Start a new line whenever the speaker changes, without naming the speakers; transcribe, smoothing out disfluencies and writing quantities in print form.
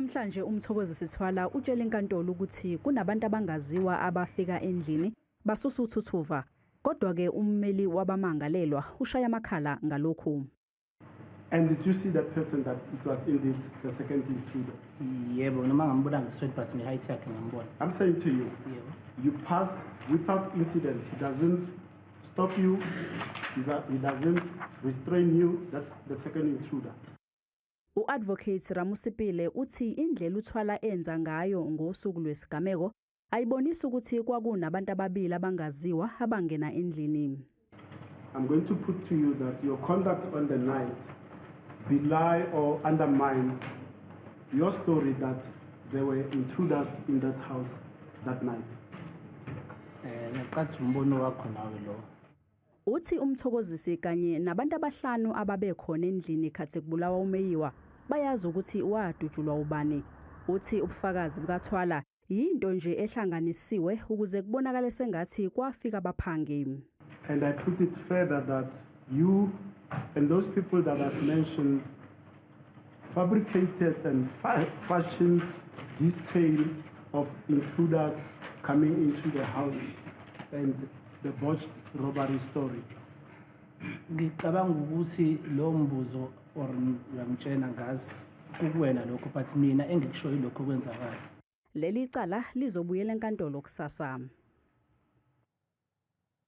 Namhlanje Mthokozisi Thwala utshela inkantolo ukuthi kunabantu abangaziwa abafika endlini basusa uthuthuva. Kodwa ke Ummeli Wabamangalelwa ushaya amakhala ngalokhu.
And did you see that person that it was indeed the second intruder?
Yebo, noma ngambona ngisweet but ni height yakhe ngambona.
I'm saying to you,
Yebo.
You pass without incident. He doesn't stop you. He doesn't restrain you. That's the second intruder.
U-Advocate Ramosepele uthi indlela uThwala enza ngayo ngosuku lwesigameko ayibonisa ukuthi kwakunabantu ababili abangaziwa abangena endlini.
I'm going to put to you that your conduct on the night belie or undermine your story that there were intruders in that house that night.
Ngiqathi umbono wakho nawe lo.
Uthi Mthokozisi kanye nabantu abahlanu ababekhona endlini khathe kubulawa U-Meyiwa bayazi ukuthi wadutshulwa ubani. Uthi ubufakazi bukaThwala yinto nje ehlanganisiwe ukuze kubonakale sengathi kwafika abaphangi.
And I put it further that you and those people that I've mentioned fabricated and fashioned this tale of intruders coming into the house and the botched robbery story.
Ngicabanga ukuthi lo mbuzo or ngiyangitshena ngazi kuwena lokho but mina engikushoyo lokho kwenzakala.
Leli cala lizobuyela enkantolo kusasa.